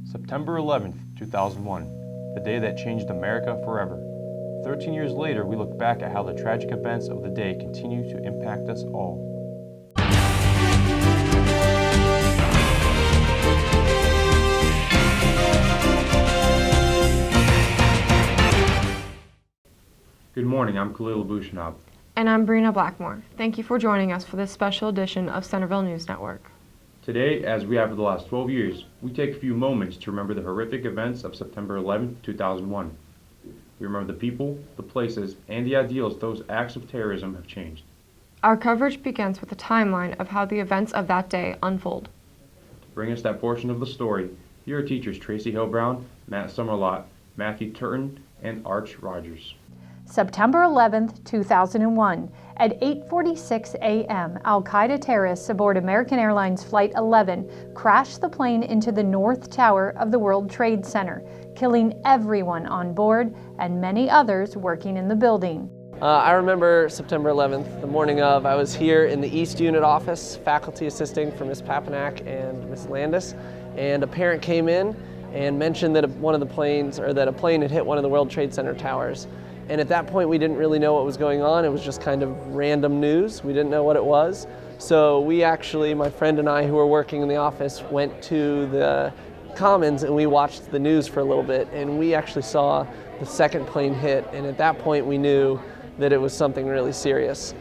September 11th, 2001, the day that changed America forever. 13 years later, we look back at how the tragic events of the day continue to impact us all. Good morning, I'm Khalil Abushanab. And I'm Brina Blackmore. Thank you for joining us for this special edition of Centerville News Network. Today, as we have for the last 12 years, we take a few moments to remember the horrific events of September 11th, 2001. We remember the people, the places, and the ideals those acts of terrorism have changed. Our coverage begins with a timeline of how the events of that day unfold. To bring us that portion of the story, here are teachers Tracy Hill-Brown, Matt Summerlot, Matthew Turton, and Arch Rogers. September 11th, 2001, at 8:46 a.m., Al-Qaeda terrorists aboard American Airlines Flight 11 crashed the plane into the North Tower of the World Trade Center, killing everyone on board and many others working in the building. I remember September 11th, the morning of. I was here in the East Unit office, faculty assisting for Ms. Papanak and Ms. Landis, and a parent came in and mentioned that a plane had hit one of the World Trade Center towers. And at that point, we didn't really know what was going on. It was just kind of random news. We didn't know what it was. So we actually, my friend and I who were working in the office, went to the Commons and we watched the news for a little bit. And we actually saw the second plane hit. And at that point, we knew that it was something really serious.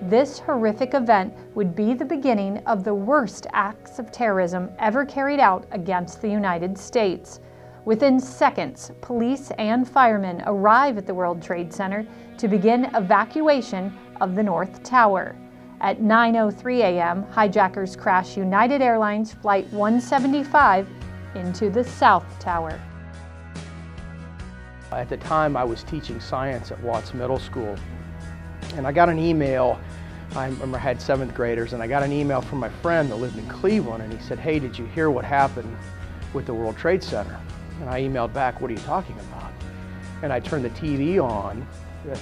This horrific event would be the beginning of the worst acts of terrorism ever carried out against the United States. Within seconds, police and firemen arrive at the World Trade Center to begin evacuation of the North Tower. At 9:03 a.m., hijackers crash United Airlines Flight 175 into the South Tower. At the time, I was teaching science at Watts Middle School, and I got an email. I remember I had 7th graders, and I got an email from my friend that lived in Cleveland, and he said, "Hey, did you hear what happened with the World Trade Center?" And I emailed back, "What are you talking about?" And I turned the TV on.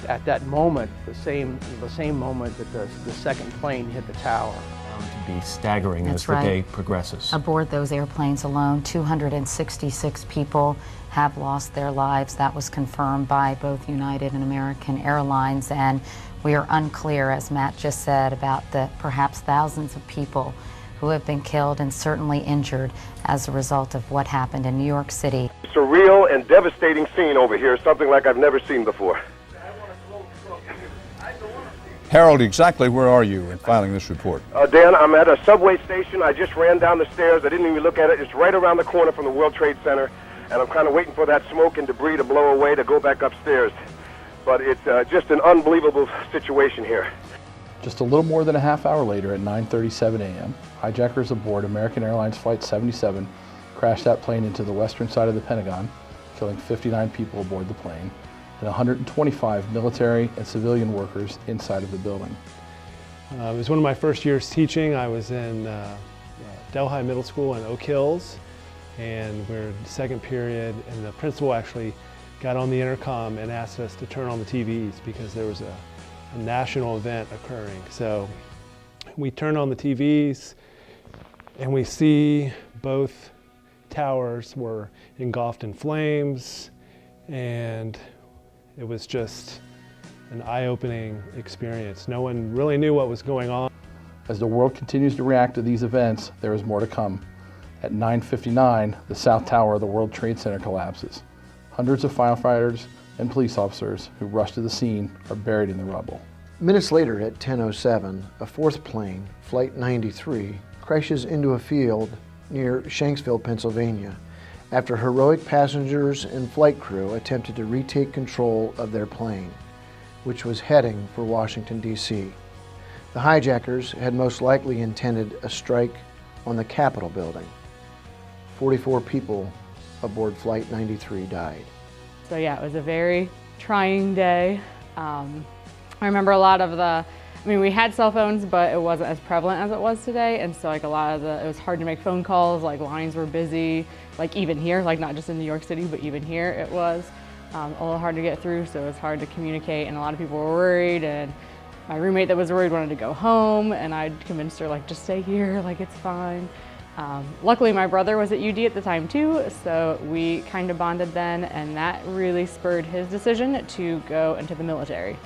At that moment, the same moment that the second plane hit the tower. To be staggering as the day progresses. Aboard those airplanes alone, 266 people have lost their lives. That was confirmed by both United and American Airlines, and we are unclear, as Matt just said, about the perhaps thousands of people who have been killed and certainly injured as a result of what happened in New York City. It's a real and devastating scene over here, something like I've never seen before. Harold, exactly where are you in filing this report? Dan, I'm at a subway station. I just ran down the stairs. I didn't even look at it. It's right around the corner from the World Trade Center, and I'm kind of waiting for that smoke and debris to blow away to go back upstairs. But it's just an unbelievable situation here. Just a little more than a half hour later at 9:37 a.m., hijackers aboard American Airlines Flight 77 crashed that plane into the western side of the Pentagon, killing 59 people aboard the plane and 125 military and civilian workers inside of the building. It was one of my first years teaching. I was in Delhi Middle School in Oak Hills, and we're in the second period, and the principal actually got on the intercom and asked us to turn on the TVs because there was a national event occurring. So we turn on the TVs and we see both towers were engulfed in flames, and it was just an eye-opening experience. No one really knew what was going on. As the world continues to react to these events, there is more to come. At 9:59, the South Tower of the World Trade Center collapses. Hundreds of firefighters and police officers who rush to the scene are buried in the rubble. Minutes later at 10:07, a fourth plane, Flight 93, crashes into a field near Shanksville, Pennsylvania, after heroic passengers and flight crew attempted to retake control of their plane, which was heading for Washington, D.C. The hijackers had most likely intended a strike on the Capitol building. 44 people aboard Flight 93 died. So yeah, it was a very trying day. I remember a lot of we had cell phones, but it wasn't as prevalent as it was today, and so like it was hard to make phone calls, like lines were busy, like even here, like not just in New York City, but even here it was a little hard to get through, so it was hard to communicate, and a lot of people were worried, and my roommate that was worried wanted to go home, and I convinced her like, just stay here, like it's fine. Luckily, my brother was at UD at the time too, so we kind of bonded then, and that really spurred his decision to go into the military.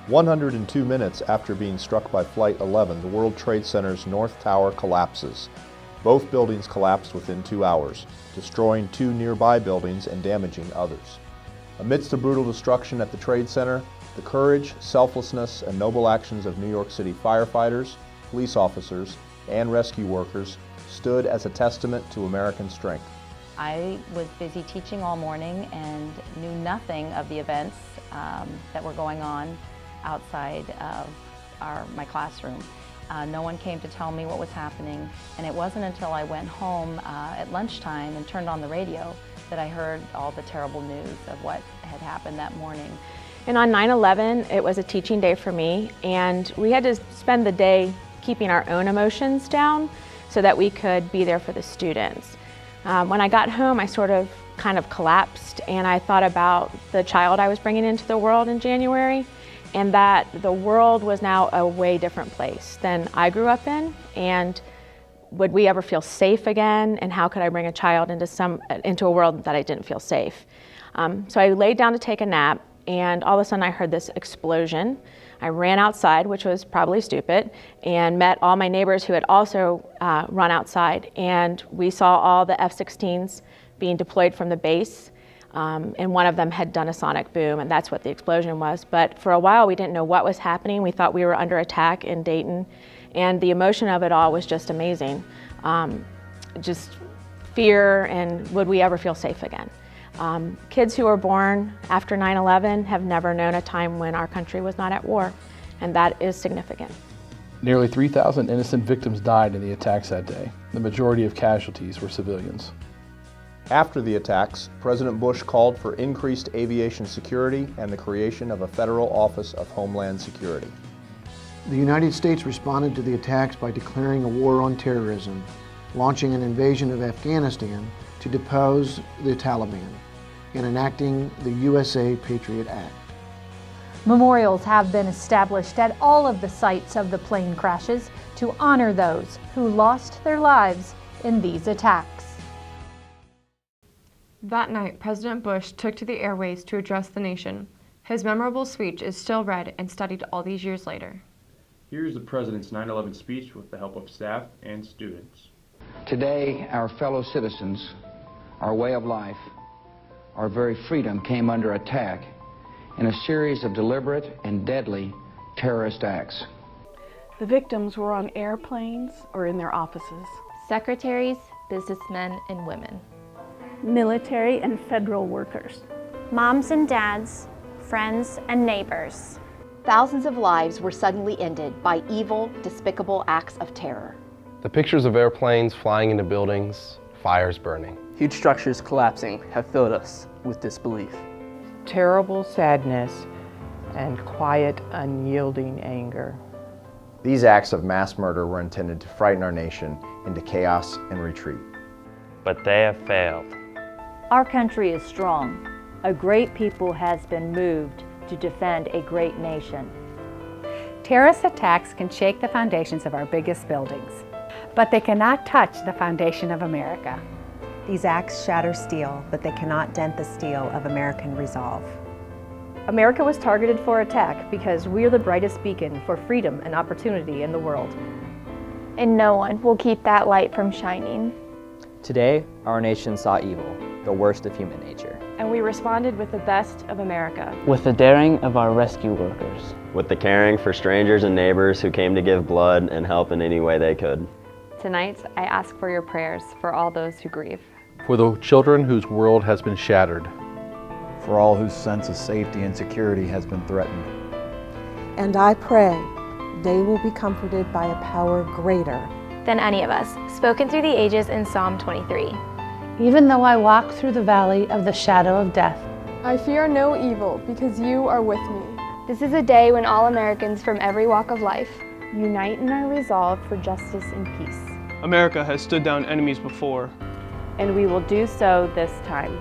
102 minutes after being struck by Flight 11, the World Trade Center's North Tower collapses. Both buildings collapsed within 2 hours, destroying 2 nearby buildings and damaging others. Amidst the brutal destruction at the Trade Center, the courage, selflessness, and noble actions of New York City firefighters, police officers, and rescue workers stood as a testament to American strength. I was busy teaching all morning and knew nothing of the events that were going on outside of my classroom. No one came to tell me what was happening, and it wasn't until I went home at lunchtime and turned on the radio that I heard all the terrible news of what had happened that morning. And on 9/11, it was a teaching day for me, and we had to spend the day keeping our own emotions down so that we could be there for the students. When I got home, I kind of collapsed, and I thought about the child I was bringing into the world in January, and that the world was now a way different place than I grew up in, and would we ever feel safe again, and how could I bring a child into a world that I didn't feel safe? So I laid down to take a nap, and all of a sudden I heard this explosion. I ran outside, which was probably stupid, and met all my neighbors who had also run outside, and we saw all the F-16s being deployed from the base, and one of them had done a sonic boom, and that's what the explosion was. But for a while we didn't know what was happening. We thought we were under attack in Dayton, and the emotion of it all was just amazing. Just fear, and would we ever feel safe again? Kids who were born after 9/11 have never known a time when our country was not at war, and that is significant. Nearly 3,000 innocent victims died in the attacks that day. The majority of casualties were civilians. After the attacks, President Bush called for increased aviation security and the creation of a Federal Office of Homeland Security. The United States responded to the attacks by declaring a war on terrorism, launching an invasion of Afghanistan to depose the Taliban, and enacting the USA Patriot Act. Memorials have been established at all of the sites of the plane crashes to honor those who lost their lives in these attacks. That night, President Bush took to the airways to address the nation. His memorable speech is still read and studied all these years later. Here's the President's 9/11 speech with the help of staff and students. Today, our fellow citizens, our way of life, our very freedom came under attack in a series of deliberate and deadly terrorist acts. The victims were on airplanes or in their offices. Secretaries, businessmen, and women. Military and federal workers. Moms and dads, friends and neighbors. Thousands of lives were suddenly ended by evil, despicable acts of terror. The pictures of airplanes flying into buildings, fires burning. Huge structures collapsing have filled us with disbelief. Terrible sadness and quiet, unyielding anger. These acts of mass murder were intended to frighten our nation into chaos and retreat. But they have failed. Our country is strong. A great people has been moved to defend a great nation. Terrorist attacks can shake the foundations of our biggest buildings, but they cannot touch the foundation of America. These acts shatter steel, but they cannot dent the steel of American resolve. America was targeted for attack because we are the brightest beacon for freedom and opportunity in the world. And no one will keep that light from shining. Today, our nation saw evil, the worst of human nature. And we responded with the best of America. With the daring of our rescue workers. With the caring for strangers and neighbors who came to give blood and help in any way they could. Tonight, I ask for your prayers for all those who grieve. For the children whose world has been shattered. For all whose sense of safety and security has been threatened. And I pray they will be comforted by a power greater than any of us, spoken through the ages in Psalm 23. Even though I walk through the valley of the shadow of death, I fear no evil because you are with me. This is a day when all Americans from every walk of life unite in our resolve for justice and peace. America has stood down enemies before, and we will do so this time.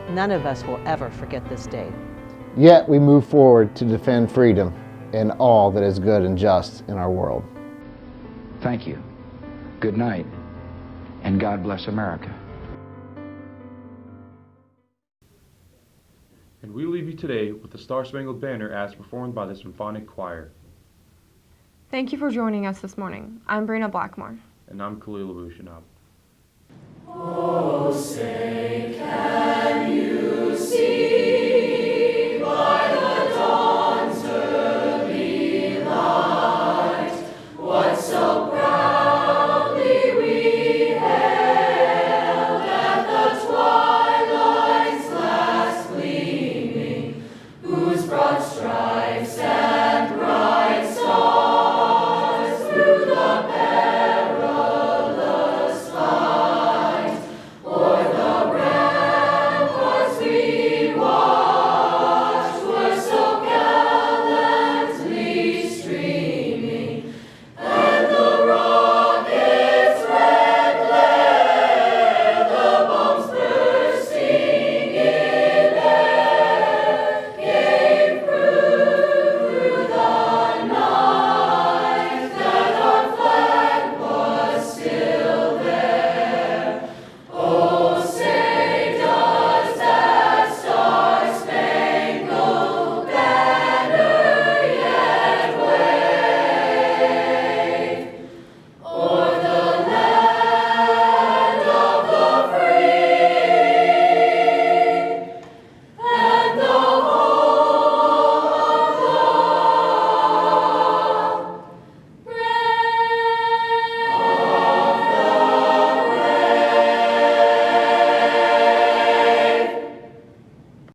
None of us will ever forget this day. Yet we move forward to defend freedom and all that is good and just in our world. Thank you. Good night, and God bless America. And we leave you today with the Star-Spangled Banner as performed by the Symphonic Choir. Thank you for joining us this morning. I'm Brina Blackmore. And I'm Khalil Abushanab.